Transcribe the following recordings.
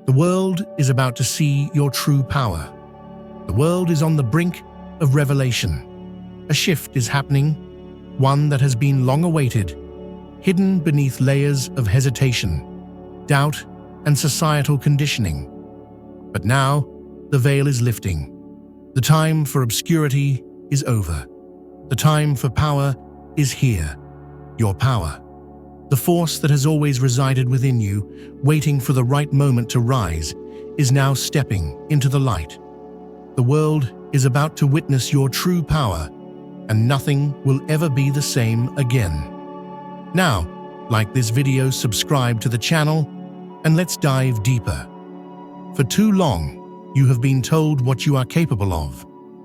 The world is about to see your true power. The world is on the brink of revelation. A shift is happening, one that has been long awaited, hidden beneath layers of hesitation, doubt, and societal conditioning. But now, the veil is lifting. The time for obscurity is over. The time for power is here. Your power. The force that has always resided within you, waiting for the right moment to rise, is now stepping into the light. The world is about to witness your true power, and nothing will ever be the same again. Now, like this video, subscribe to the channel, and let's dive deeper. For too long, you have been told what you are capable of,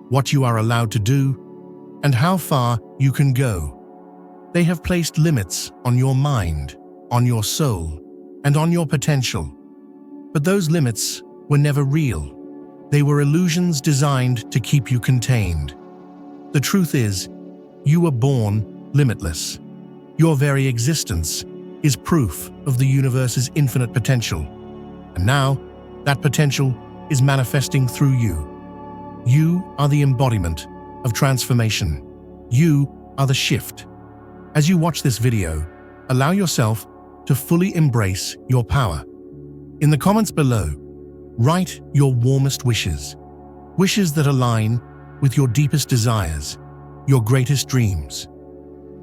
what you are allowed to do, and how far you can go. They have placed limits on your mind, on your soul, and on your potential. But those limits were never real. They were illusions designed to keep you contained. The truth is, you were born limitless. Your very existence is proof of the universe's infinite potential. And now, that potential is manifesting through you. You are the embodiment of transformation. You are the shift. As you watch this video, allow yourself to fully embrace your power. In the comments below, write your warmest wishes, wishes that align with your deepest desires, your greatest dreams.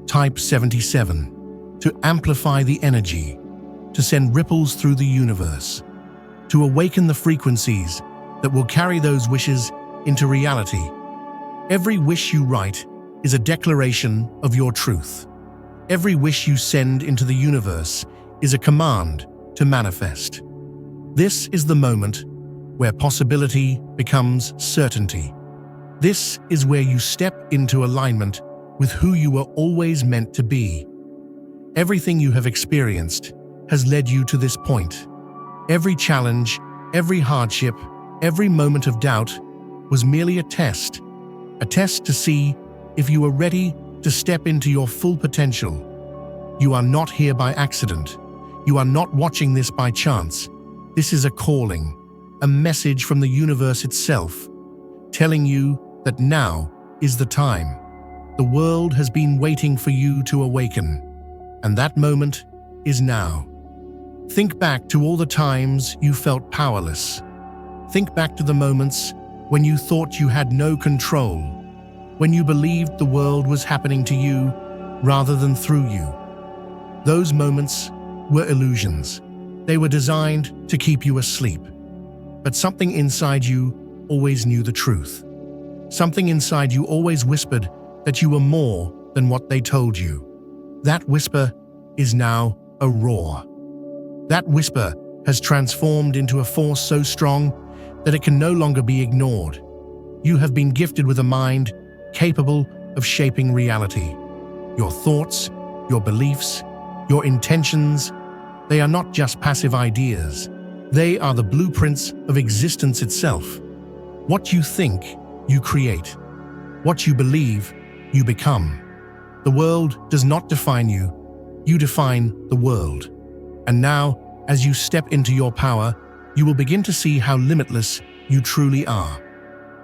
Type 77 to amplify the energy, to send ripples through the universe, to awaken the frequencies that will carry those wishes into reality. Every wish you write is a declaration of your truth. Every wish you send into the universe is a command to manifest. This is the moment where possibility becomes certainty. This is where you step into alignment with who you were always meant to be. Everything you have experienced has led you to this point. Every challenge, every hardship, every moment of doubt was merely a test to see if you were ready to step into your full potential. You are not here by accident. You are not watching this by chance. This is a calling, a message from the universe itself, telling you that now is the time. The world has been waiting for you to awaken, and that moment is now. Think back to all the times you felt powerless. Think back to the moments when you thought you had no control, when you believed the world was happening to you rather than through you. Those moments were illusions. They were designed to keep you asleep. But something inside you always knew the truth. Something inside you always whispered that you were more than what they told you. That whisper is now a roar. That whisper has transformed into a force so strong that it can no longer be ignored. You have been gifted with a mind capable of shaping reality. Your thoughts, your beliefs, your intentions, they are not just passive ideas. They are the blueprints of existence itself. What you think, you create. What you believe, you become. The world does not define you. You define the world. And now, as you step into your power, you will begin to see how limitless you truly are.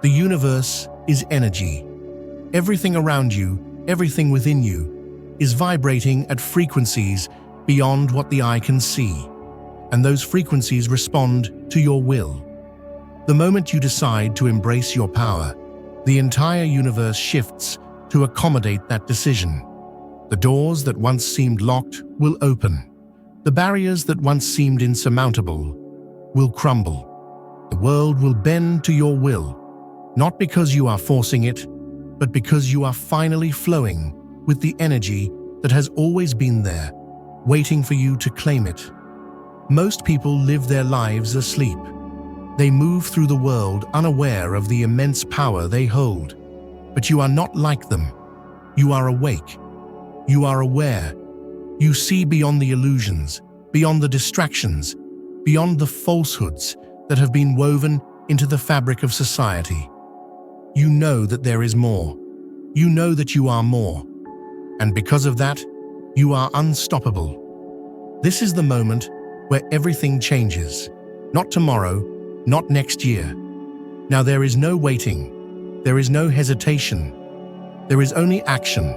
The universe is energy. Everything around you, everything within you, is vibrating at frequencies beyond what the eye can see. And those frequencies respond to your will. The moment you decide to embrace your power, the entire universe shifts to accommodate that decision. The doors that once seemed locked will open. The barriers that once seemed insurmountable will crumble. The world will bend to your will, not because you are forcing it, but because you are finally flowing with the energy that has always been there, waiting for you to claim it. Most people live their lives asleep. They move through the world unaware of the immense power they hold. But you are not like them. You are awake. You are aware. You see beyond the illusions, beyond the distractions, beyond the falsehoods that have been woven into the fabric of society. You know that there is more. You know that you are more. And because of that, you are unstoppable. This is the moment where everything changes. Not tomorrow, not next year. Now there is no waiting. There is no hesitation. There is only action,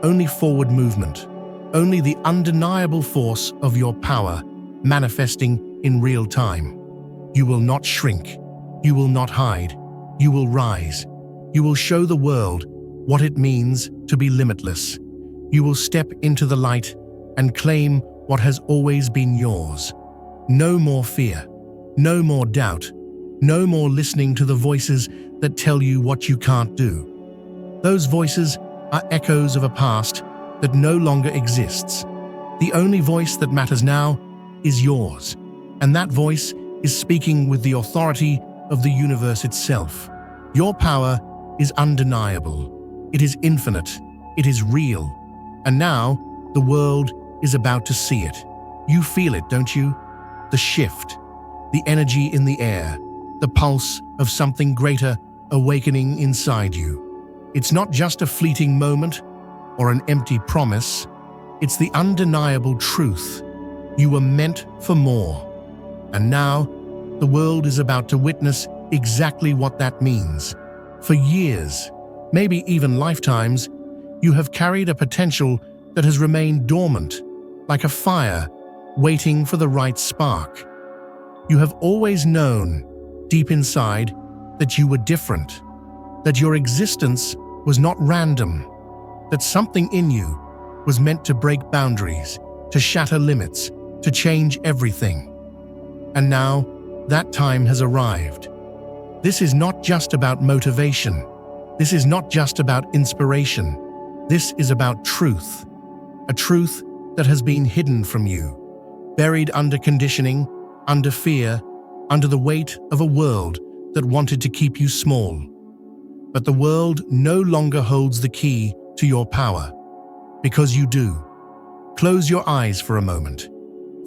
only forward movement, only the undeniable force of your power manifesting in real time. You will not shrink. You will not hide. You will rise. You will show the world what it means to be limitless. You will step into the light and claim what has always been yours. No more fear. No more doubt. No more listening to the voices that tell you what you can't do. Those voices are echoes of a past that no longer exists. The only voice that matters now is yours, and that voice is speaking with the authority of the universe itself. Your power is undeniable. It is infinite. It is real. And now, the world is about to see it. You feel it, don't you? The shift, the energy in the air, the pulse of something greater awakening inside you. It's not just a fleeting moment or an empty promise. It's the undeniable truth. You were meant for more. And now, the world is about to witness exactly what that means. For years, maybe even lifetimes, you have carried a potential that has remained dormant, like a fire waiting for the right spark. You have always known, deep inside, that you were different, that your existence was not random, that something in you was meant to break boundaries, to shatter limits, to change everything. And now, that time has arrived. This is not just about motivation. This is not just about inspiration. This is about truth. A truth that has been hidden from you, buried under conditioning, under fear, under the weight of a world that wanted to keep you small. But the world no longer holds the key to your power, because you do. Close your eyes for a moment.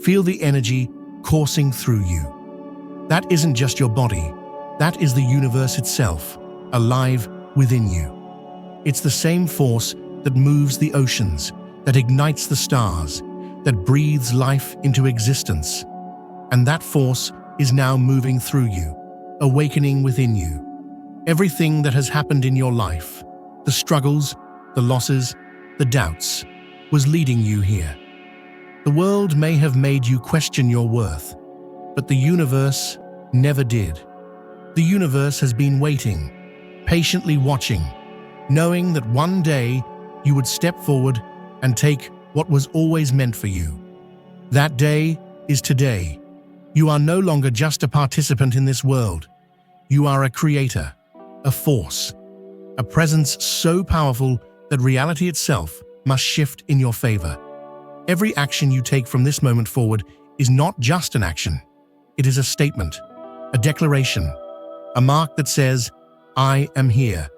Feel the energy coursing through you. That isn't just your body. That is the universe itself, alive within you. It's the same force that moves the oceans, that ignites the stars, that breathes life into existence. And that force is now moving through you, awakening within you. Everything that has happened in your life, the struggles, the losses, the doubts, was leading you here. The world may have made you question your worth, but the universe never did. The universe has been waiting, patiently watching, knowing that one day you would step forward and take what was always meant for you. That day is today. You are no longer just a participant in this world. You are a creator, a force, a presence so powerful that reality itself must shift in your favor. Every action you take from this moment forward is not just an action. It is a statement, a declaration, a mark that says, I am here,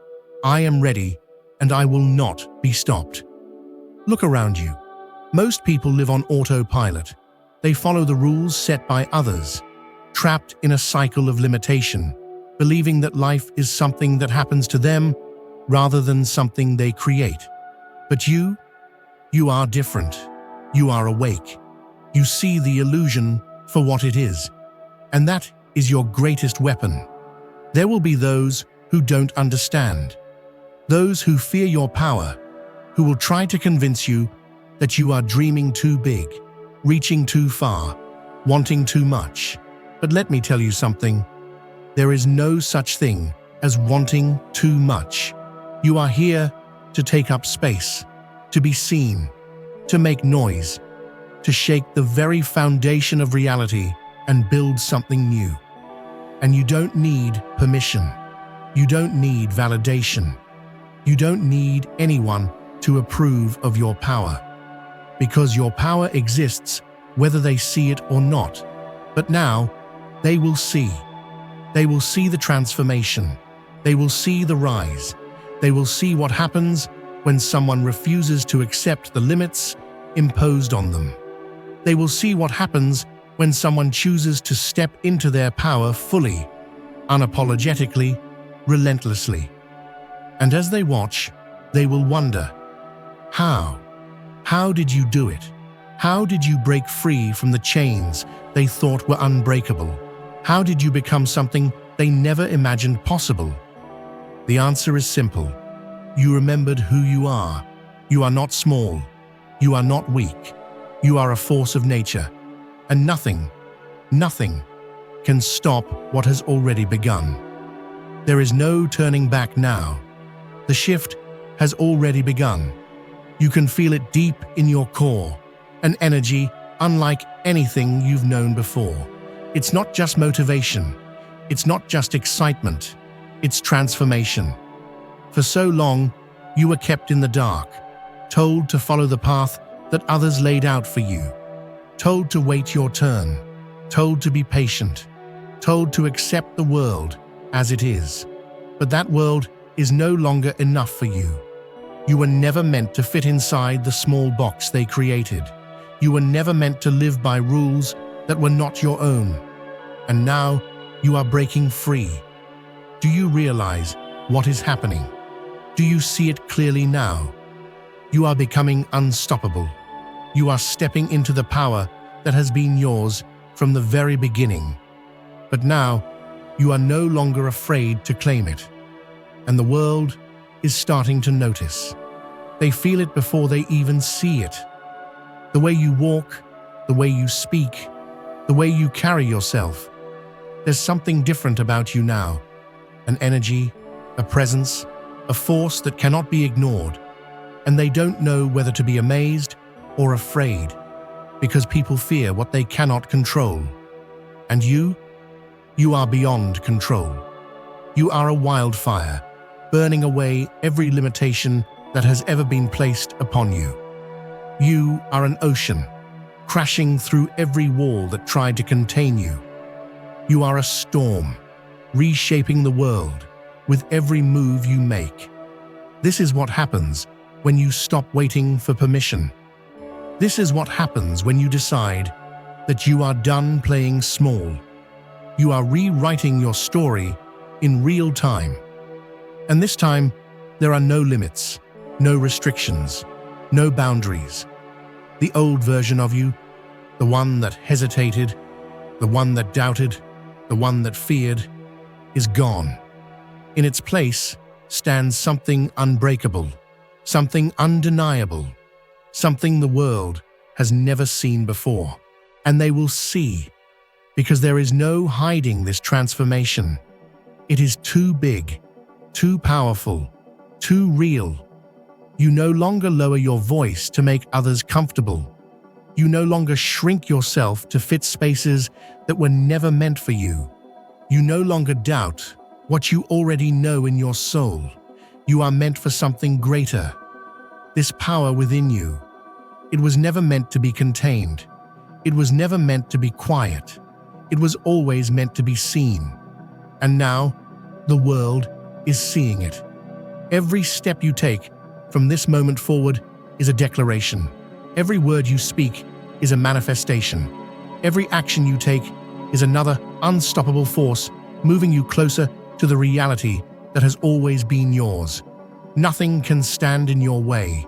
I am ready, and I will not be stopped. Look around you. Most people live on autopilot. They follow the rules set by others, trapped in a cycle of limitation, believing that life is something that happens to them rather than something they create. But you are different. You are awake. You see the illusion for what it is. And that is your greatest weapon. There will be those who don't understand. Those who fear your power, who will try to convince you that you are dreaming too big, reaching too far, wanting too much. But let me tell you something. There is no such thing as wanting too much. You are here to take up space, to be seen, to make noise, to shake the very foundation of reality and build something new. And you don't need permission. You don't need validation. You don't need anyone to approve of your power. Because your power exists whether they see it or not. But now, they will see. They will see the transformation. They will see the rise. They will see what happens when someone refuses to accept the limits imposed on them. They will see what happens when someone chooses to step into their power fully, unapologetically, relentlessly. And as they watch, they will wonder, how? How did you do it? How did you break free from the chains they thought were unbreakable? How did you become something they never imagined possible? The answer is simple. You remembered who you are. You are not small. You are not weak. You are a force of nature. And nothing can stop what has already begun. There is no turning back now. The shift has already begun. You can feel it deep in your core, an energy unlike anything you've known before. It's not just motivation. It's not just excitement. It's transformation. For so long, you were kept in the dark, told to follow the path that others laid out for you, told to wait your turn, told to be patient, told to accept the world as it is. But that world is no longer enough for you. You were never meant to fit inside the small box they created. You were never meant to live by rules that were not your own. And now you are breaking free. Do you realize what is happening? Do you see it clearly now? You are becoming unstoppable. You are stepping into the power that has been yours from the very beginning. But now, you are no longer afraid to claim it. And the world is starting to notice. They feel it before they even see it. The way you walk, the way you speak, the way you carry yourself. There's something different about you now. An energy, a presence, a force that cannot be ignored. And they don't know whether to be amazed or afraid, because people fear what they cannot control. And you are beyond control. You are a wildfire, burning away every limitation that has ever been placed upon you. You are an ocean, crashing through every wall that tried to contain you. You are a storm, reshaping the world with every move you make. This is what happens when you stop waiting for permission. This is what happens when you decide that you are done playing small. You are rewriting your story in real time. And this time, there are no limits, no restrictions, no boundaries. The old version of you, the one that hesitated, the one that doubted, the one that feared, is gone. In its place stands something unbreakable, something undeniable, something the world has never seen before. And they will see, because there is no hiding this transformation. It is too big, too powerful, too real. You no longer lower your voice to make others comfortable. You no longer shrink yourself to fit spaces that were never meant for you. You no longer doubt what you already know in your soul. You are meant for something greater. This power within you, it was never meant to be contained. It was never meant to be quiet. It was always meant to be seen. And now, the world is seeing it. Every step you take from this moment forward is a declaration. Every word you speak is a manifestation. Every action you take is another unstoppable force moving you closer to the reality that has always been yours. Nothing can stand in your way.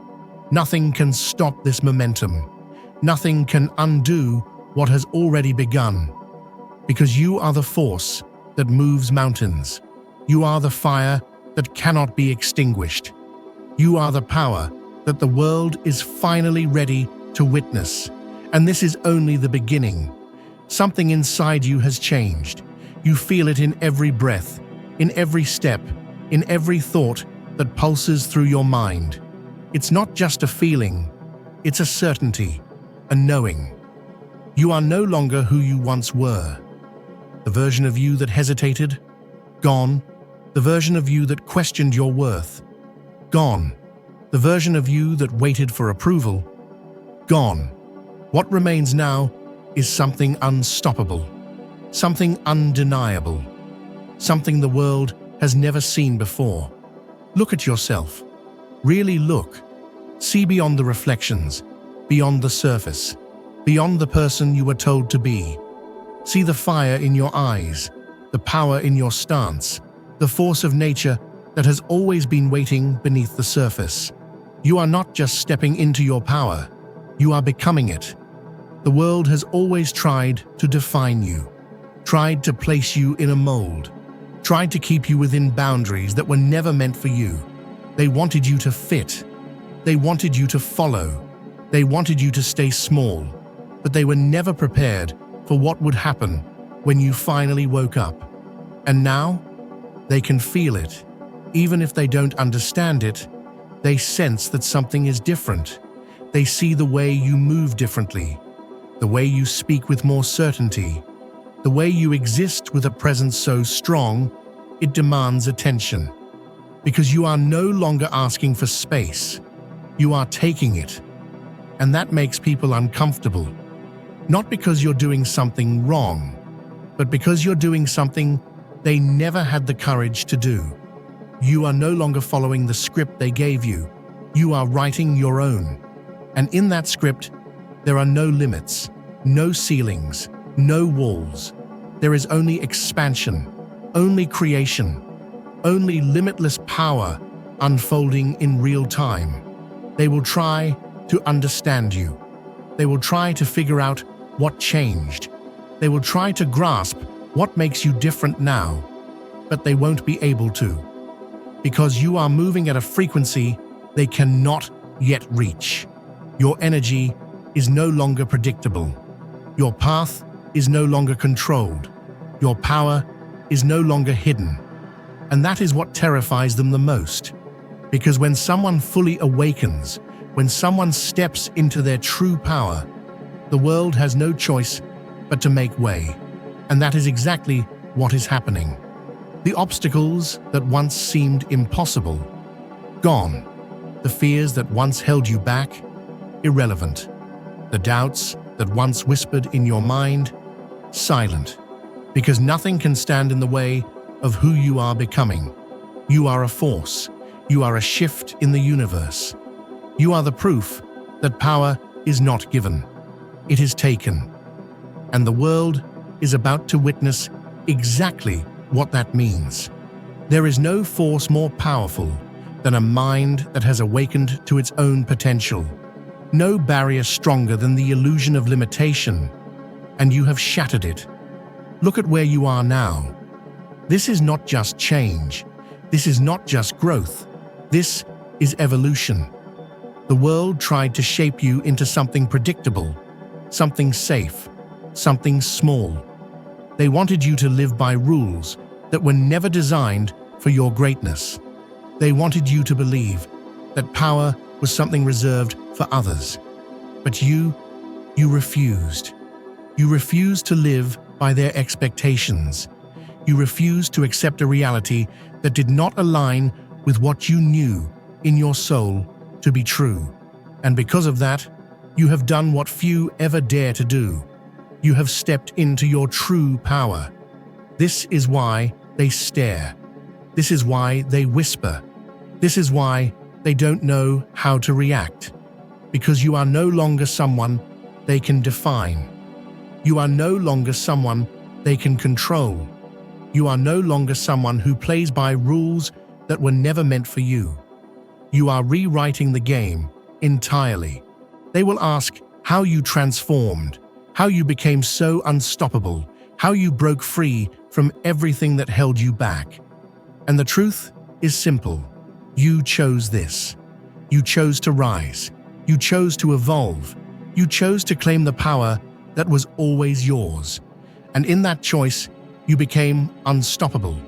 Nothing can stop this momentum. Nothing can undo what has already begun. Because you are the force that moves mountains. You are the fire that cannot be extinguished. You are the power that the world is finally ready to witness. And this is only the beginning. Something inside you has changed. You feel it in every breath, in every step, in every thought that pulses through your mind. It's not just a feeling, it's a certainty, a knowing. You are no longer who you once were. The version of you that hesitated, gone. The version of you that questioned your worth, gone. The version of you that waited for approval, gone. What remains now is something unstoppable, something undeniable, something the world has never seen before. Look at yourself. Really look. See beyond the reflections, beyond the surface, beyond the person you were told to be. See the fire in your eyes, the power in your stance, the force of nature that has always been waiting beneath the surface. You are not just stepping into your power, you are becoming it. The world has always tried to define you. tried to place you in a mold, tried to keep you within boundaries that were never meant for you. They wanted you to fit. They wanted you to follow. They wanted you to stay small, but they were never prepared for what would happen when you finally woke up. And now, they can feel it. Even if they don't understand it, they sense that something is different. They see the way you move differently, the way you speak with more certainty, the way you exist with a presence so strong, it demands attention. Because you are no longer asking for space, you are taking it. And that makes people uncomfortable. Not because you're doing something wrong, but because you're doing something they never had the courage to do. You are no longer following the script they gave you. You are writing your own. And in that script, there are no limits, no ceilings, no walls. There is only expansion, only creation, only limitless power unfolding in real time. They will try to understand you. They will try to figure out what changed. They will try to grasp what makes you different now, but they won't be able to, because you are moving at a frequency they cannot yet reach. Your energy is no longer predictable. Your path is no longer controlled. Your power is no longer hidden. And that is what terrifies them the most. Because when someone fully awakens, when someone steps into their true power, the world has no choice but to make way. And that is exactly what is happening. The obstacles that once seemed impossible, gone. The fears that once held you back, irrelevant. The doubts that once whispered in your mind, silent. Because nothing can stand in the way of who you are becoming. You are a force. You are a shift in the universe. You are the proof that power is not given. It is taken. And the world is about to witness exactly what that means. There is no force more powerful than a mind that has awakened to its own potential. No barrier stronger than the illusion of limitation, and you have shattered it. Look at where you are now. This is not just change. This is not just growth. This is evolution. The world tried to shape you into something predictable, something safe, something small. They wanted you to live by rules that were never designed for your greatness. They wanted you to believe that power was something reserved for others. But you refused. You refused to live by their expectations. You refused to accept a reality that did not align with what you knew in your soul to be true. And because of that, you have done what few ever dare to do. You have stepped into your true power. This is why they stare. This is why they whisper. This is why they don't know how to react. Because you are no longer someone they can define. You are no longer someone they can control. You are no longer someone who plays by rules that were never meant for you. You are rewriting the game entirely. They will ask how you transformed, how you became so unstoppable, how you broke free from everything that held you back. And the truth is simple. You chose this. You chose to rise. You chose to evolve. You chose to claim the power that was always yours. And in that choice, you became unstoppable.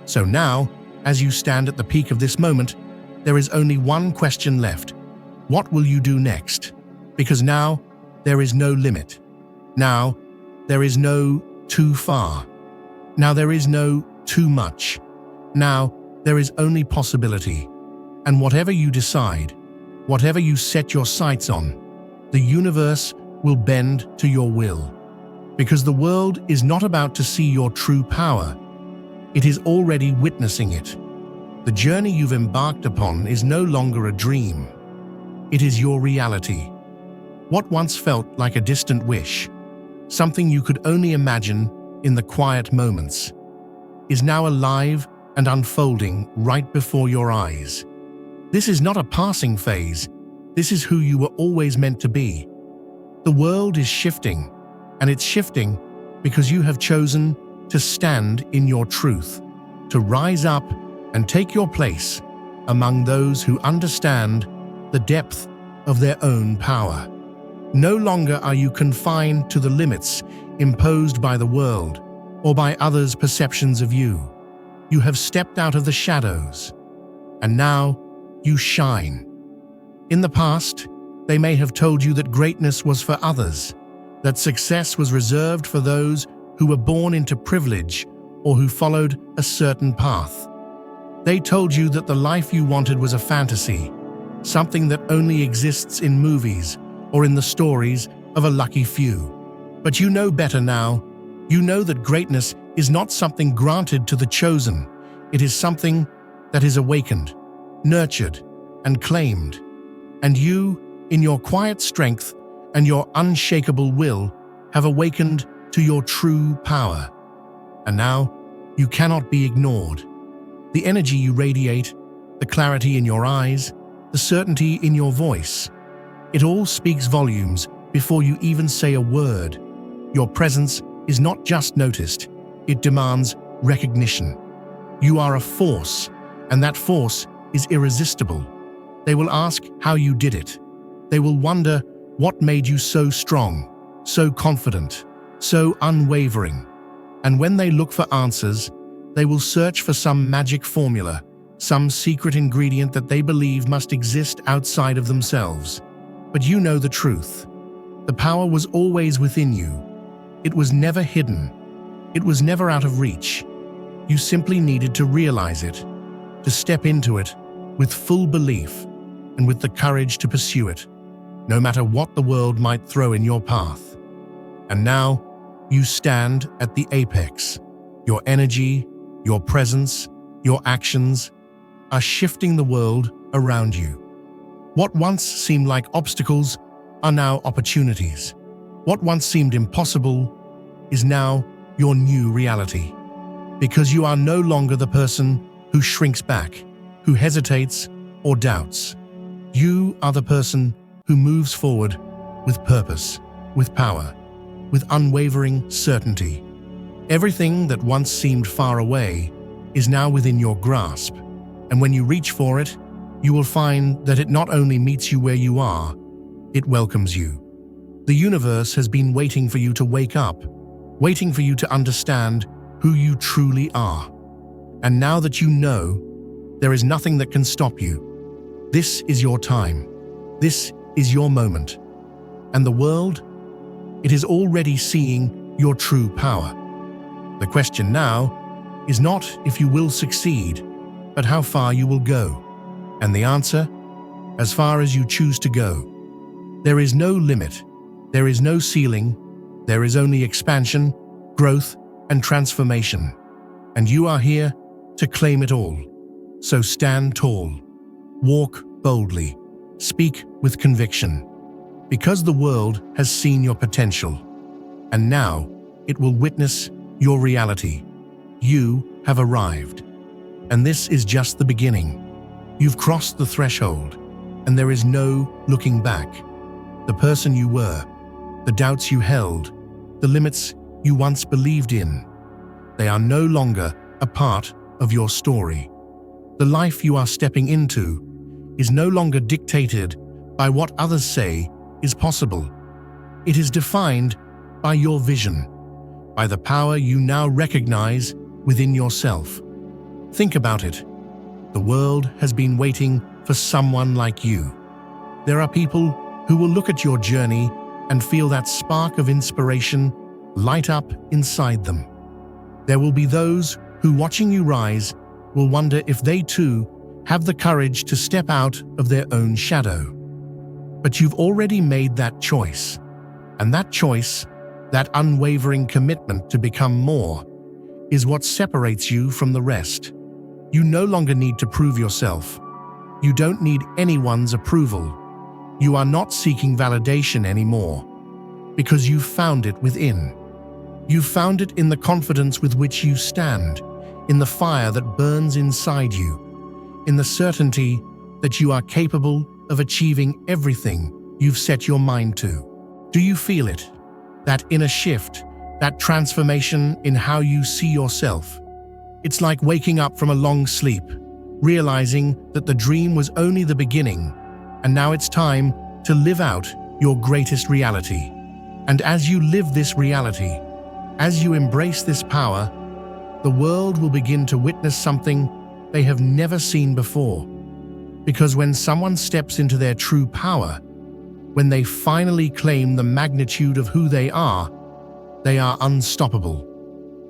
So now, as you stand at the peak of this moment, there is only one question left. What will you do next? Because now, there is no limit. Now, there is no too far. Now there is no too much. Now, there is only possibility. And whatever you decide, whatever you set your sights on, the universe will bend to your will. Because the world is not about to see your true power. It is already witnessing it. The journey you've embarked upon is no longer a dream. It is your reality. What once felt like a distant wish, something you could only imagine in the quiet moments, is now alive and unfolding right before your eyes. This is not a passing phase. This is who you were always meant to be. The world is shifting, and it's shifting because you have chosen to stand in your truth, to rise up and take your place among those who understand the depth of their own power. No longer are you confined to the limits imposed by the world or by others' perceptions of you. You have stepped out of the shadows, and now you shine. In the past, they may have told you that greatness was for others, that success was reserved for those who were born into privilege or who followed a certain path. They told you that the life you wanted was a fantasy, something that only exists in movies or in the stories of a lucky few. But you know better now. You know that greatness is not something granted to the chosen. It is something that is awakened, nurtured, and claimed. And you, in your quiet strength and your unshakable will, have awakened to your true power. And now, you cannot be ignored. The energy you radiate, the clarity in your eyes, the certainty in your voice, it all speaks volumes before you even say a word. Your presence is not just noticed, it demands recognition. You are a force, and that force is irresistible. They will ask how you did it. They will wonder what made you so strong, so confident, so unwavering. And when they look for answers, they will search for some magic formula, some secret ingredient that they believe must exist outside of themselves. But you know the truth. The power was always within you. It was never hidden. It was never out of reach. You simply needed to realize it, to step into it with full belief and with the courage to pursue it, no matter what the world might throw in your path. And now, you stand at the apex. Your energy, your presence, your actions are shifting the world around you. What once seemed like obstacles are now opportunities. What once seemed impossible is now your new reality. Because you are no longer the person who shrinks back, who hesitates or doubts. You are the person who moves forward with purpose, with power, with unwavering certainty. Everything that once seemed far away is now within your grasp, and when you reach for it, you will find that it not only meets you where you are, it welcomes you. The universe has been waiting for you to wake up, waiting for you to understand who you truly are. And now that you know, there is nothing that can stop you. This is your time. This is your moment. And the world, it is already seeing your true power. The question now is not if you will succeed, but how far you will go. And the answer, as far as you choose to go. There is no limit. There is no ceiling. There is only expansion, growth, and transformation. And you are here to claim it all. So stand tall, walk boldly, speak with conviction, because the world has seen your potential, and now it will witness your reality. You have arrived, and this is just the beginning. You've crossed the threshold, and there is no looking back. The person you were, the doubts you held, the limits you once believed in, they are no longer a part of your story. The life you are stepping into is no longer dictated by what others say is possible. It is defined by your vision, by the power you now recognize within yourself. Think about it. The world has been waiting for someone like you. There are people who will look at your journey and feel that spark of inspiration light up inside them. There will be those who, watching you rise, will wonder if they too have the courage to step out of their own shadow. But you've already made that choice. And that choice, that unwavering commitment to become more, is what separates you from the rest. You no longer need to prove yourself. You don't need anyone's approval. You are not seeking validation anymore, because you've found it within. You've found it in the confidence with which you stand, in the fire that burns inside you, in the certainty that you are capable of achieving everything you've set your mind to. Do you feel it? That inner shift, that transformation in how you see yourself. It's like waking up from a long sleep, realizing that the dream was only the beginning, and now it's time to live out your greatest reality. And as you live this reality, as you embrace this power, the world will begin to witness something they have never seen before. Because when someone steps into their true power, when they finally claim the magnitude of who they are unstoppable.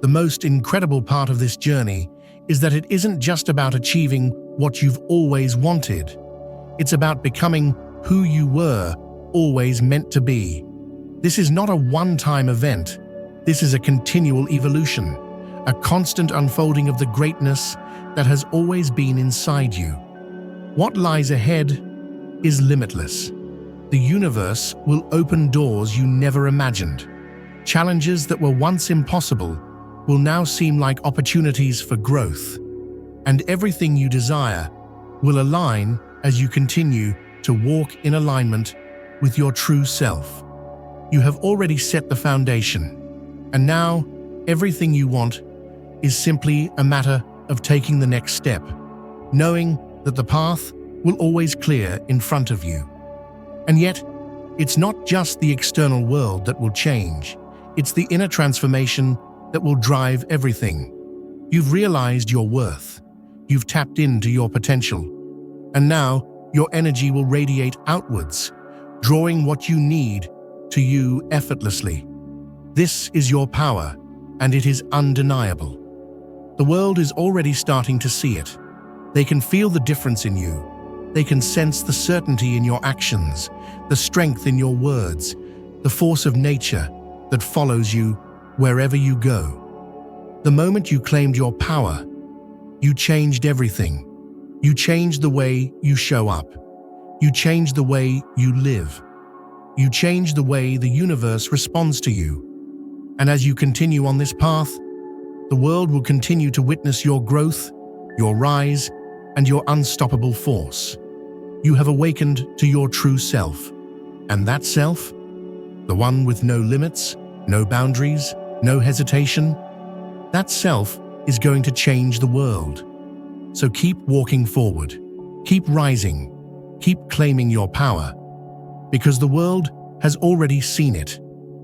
The most incredible part of this journey is that it isn't just about achieving what you've always wanted. It's about becoming who you were always meant to be. This is not a one-time event. This is a continual evolution, a constant unfolding of the greatness that has always been inside you. What lies ahead is limitless. The universe will open doors you never imagined. Challenges that were once impossible will now seem like opportunities for growth. And everything you desire will align as you continue to walk in alignment with your true self. You have already set the foundation, and now everything you want is simply a matter of taking the next step, knowing that the path will always clear in front of you. And yet, it's not just the external world that will change. It's the inner transformation that will drive everything. You've realized your worth. You've tapped into your potential. And now, your energy will radiate outwards, drawing what you need to you effortlessly. This is your power, and it is undeniable. The world is already starting to see it. They can feel the difference in you. They can sense the certainty in your actions, the strength in your words, the force of nature that follows you wherever you go. The moment you claimed your power, you changed everything. You changed the way you show up. You changed the way you live. You changed the way the universe responds to you. And as you continue on this path, the world will continue to witness your growth, your rise, and your unstoppable force. You have awakened to your true self. And that self, the one with no limits, no boundaries, no hesitation, that self is going to change the world. So keep walking forward, keep rising, keep claiming your power, because the world has already seen it,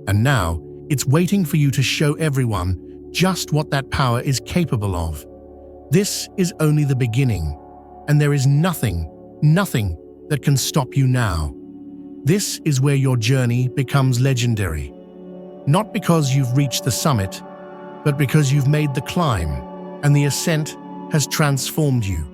and now it's waiting for you to show everyone just what that power is capable of. This is only the beginning, and there is nothing that can stop you now. This is where your journey becomes legendary. Not because you've reached the summit, but because you've made the climb, and the ascent has transformed you.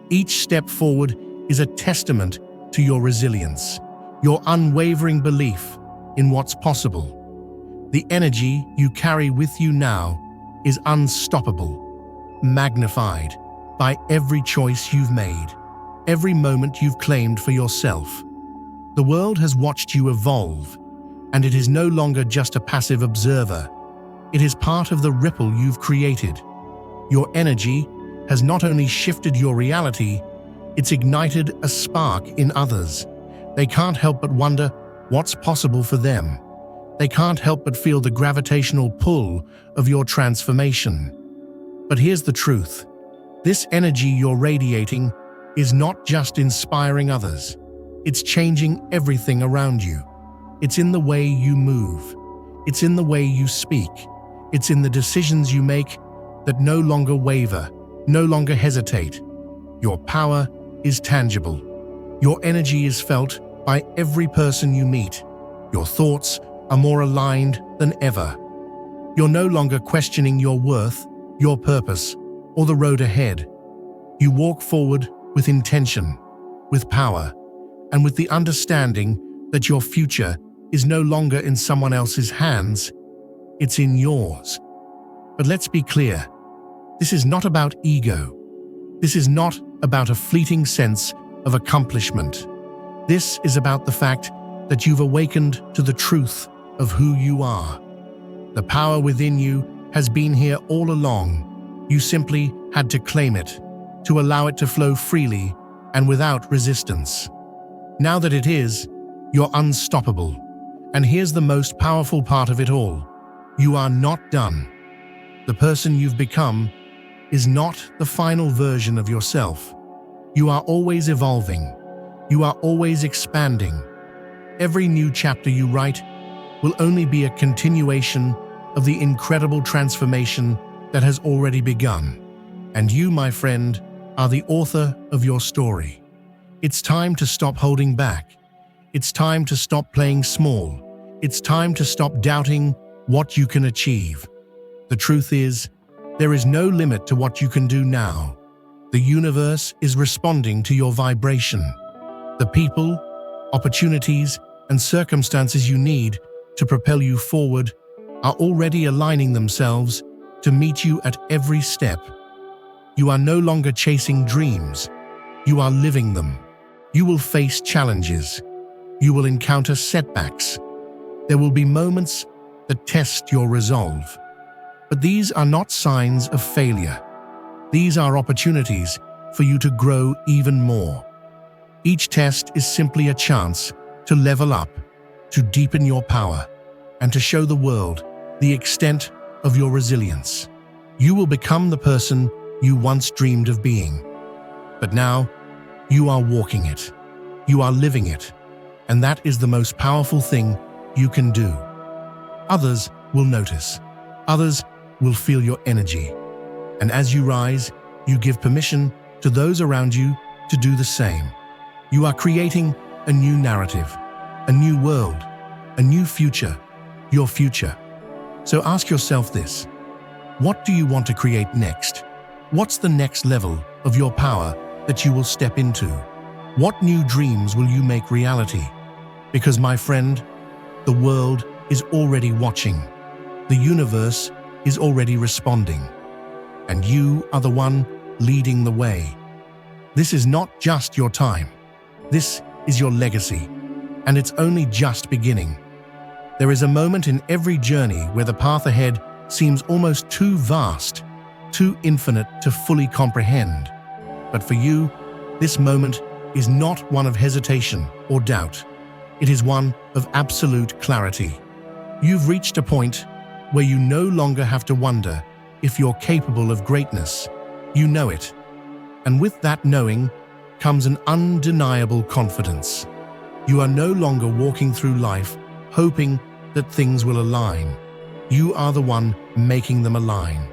Each step forward is a testament to your resilience, your unwavering belief in what's possible. The energy you carry with you now is unstoppable, magnified by every choice you've made, every moment you've claimed for yourself. The world has watched you evolve, and it is no longer just a passive observer. It is part of the ripple you've created. Your energy has not only shifted your reality, it's ignited a spark in others. They can't help but wonder what's possible for them. They can't help but feel the gravitational pull of your transformation. But here's the truth. This energy you're radiating is not just inspiring others. It's changing everything around you. It's in the way you move. It's in the way you speak. It's in the decisions you make that no longer waver, no longer hesitate. Your power is tangible. Your energy is felt by every person you meet. Your thoughts are more aligned than ever. You're no longer questioning your worth, your purpose, or the road ahead. You walk forward with intention, with power, and with the understanding that your future is no longer in someone else's hands, it's in yours. But let's be clear, this is not about ego. This is not about a fleeting sense of accomplishment. This is about the fact that you've awakened to the truth of who you are. The power within you has been here all along. You simply had to claim it, to allow it to flow freely and without resistance. Now that it is, you're unstoppable. And here's the most powerful part of it all. You are not done. The person you've become is not the final version of yourself. You are always evolving. You are always expanding. Every new chapter you write will only be a continuation of the incredible transformation that has already begun. And you, my friend, are the author of your story. It's time to stop holding back. It's time to stop playing small. It's time to stop doubting what you can achieve. The truth is, there is no limit to what you can do now. The universe is responding to your vibration. The people, opportunities, and circumstances you need to propel you forward are already aligning themselves to meet you at every step. You are no longer chasing dreams. You are living them. You will face challenges. You will encounter setbacks. There will be moments that test your resolve. But these are not signs of failure. These are opportunities for you to grow even more. Each test is simply a chance to level up, to deepen your power, and to show the world the extent of your resilience. You will become the person you once dreamed of being. But now, you are walking it. You are living it. And that is the most powerful thing you can do. Others will notice. Others will feel your energy. And as you rise, you give permission to those around you to do the same. You are creating a new narrative, a new world, a new future, your future. So ask yourself this: what do you want to create next? What's the next level of your power that you will step into? What new dreams will you make reality? Because, my friend, the world is already watching. The universe is already responding. And you are the one leading the way. This is not just your time. This is your legacy. And it's only just beginning. There is a moment in every journey where the path ahead seems almost too vast, too infinite to fully comprehend. But for you, this moment is not one of hesitation or doubt. It is one of absolute clarity. You've reached a point where you no longer have to wonder if you're capable of greatness. You know it. And with that knowing comes an undeniable confidence. You are no longer walking through life hoping that things will align. You are the one making them align.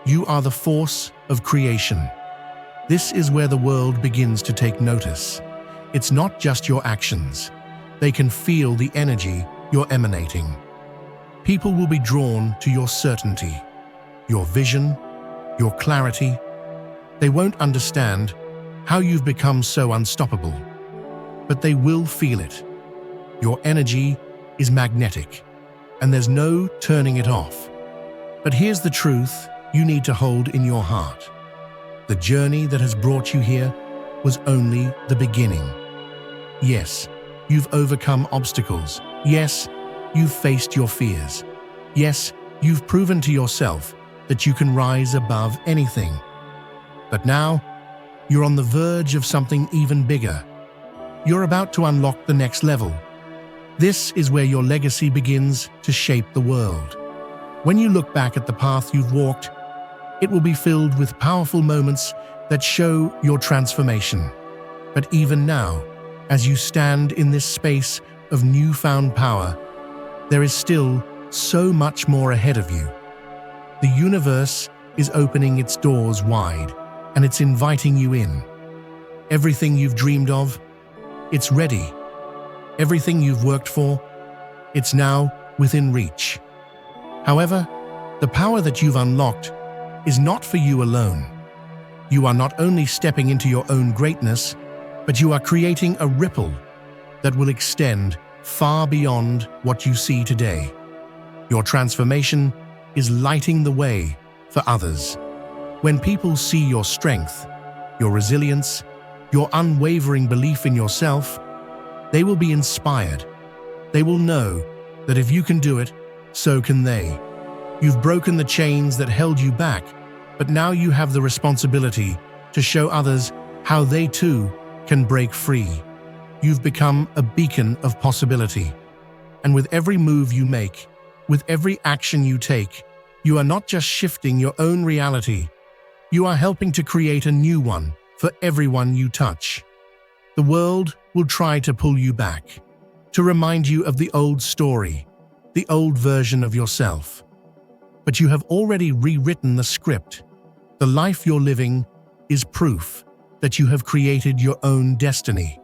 You are the force of creation. This is where the world begins to take notice. It's not just your actions. They can feel the energy you're emanating. People will be drawn to your certainty, your vision, your clarity. They won't understand how you've become so unstoppable, but they will feel it. Your energy is magnetic, and there's no turning it off. But here's the truth you need to hold in your heart. The journey that has brought you here was only the beginning. Yes, you've overcome obstacles. Yes, you've faced your fears. Yes, you've proven to yourself that you can rise above anything. But now, you're on the verge of something even bigger. You're about to unlock the next level. This is where your legacy begins to shape the world. When you look back at the path you've walked, it will be filled with powerful moments that show your transformation. But even now, as you stand in this space of newfound power, there is still so much more ahead of you. The universe is opening its doors wide, and it's inviting you in. Everything you've dreamed of, it's ready. Everything you've worked for, it's now within reach. However, the power that you've unlocked is not for you alone. You are not only stepping into your own greatness, but you are creating a ripple that will extend far beyond what you see today. Your transformation is lighting the way for others. When people see your strength, your resilience, your unwavering belief in yourself, they will be inspired. They will know that if you can do it, so can they. You've broken the chains that held you back, but now you have the responsibility to show others how they too can break free. You've become a beacon of possibility. And with every move you make, With every action you take, you are not just shifting your own reality, you are helping to create a new one for everyone you touch. The world will try to pull you back, to remind you of the old story, the old version of yourself. But you have already rewritten the script. The life you're living is proof that you have created your own destiny.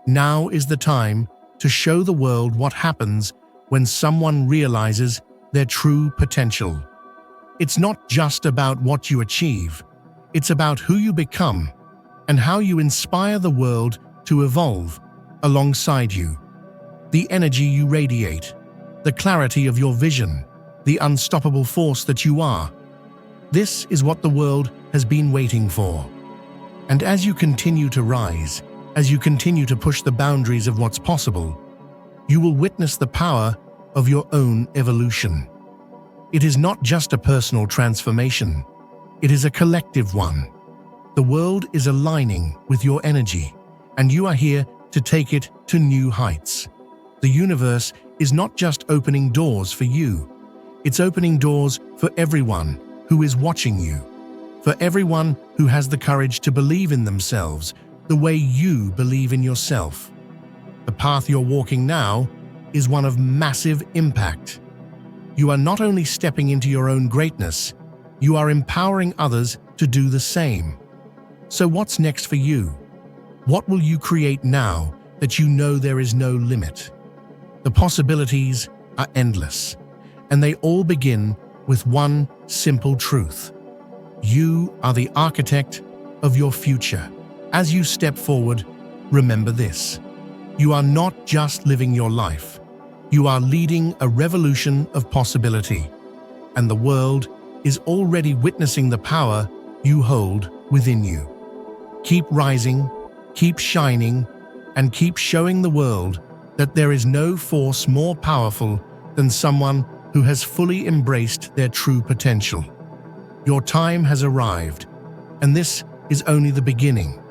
Now is the time to show the world what happens when someone realizes their true potential. It's not just about what you achieve, it's about who you become and how you inspire the world to evolve alongside you. The energy you radiate, the clarity of your vision, the unstoppable force that you are. This is what the world has been waiting for. And as you continue to rise, as you continue to push the boundaries of what's possible, you will witness the power of your own evolution. It is not just a personal transformation, it is a collective one. The world is aligning with your energy, and you are here to take it to new heights. The universe is not just opening doors for you, it's opening doors for everyone who is watching you, for everyone who has the courage to believe in themselves the way you believe in yourself. The path you're walking now is one of massive impact. You are not only stepping into your own greatness, you are empowering others to do the same. So what's next for you? What will you create now that you know there is no limit? The possibilities are endless, and they all begin with one simple truth. You are the architect of your future. As you step forward, remember this. You are not just living your life. You are leading a revolution of possibility, and the world is already witnessing the power you hold within you. Keep rising, keep shining, and keep showing the world that there is no force more powerful than someone who has fully embraced their true potential. Your time has arrived, and this is only the beginning.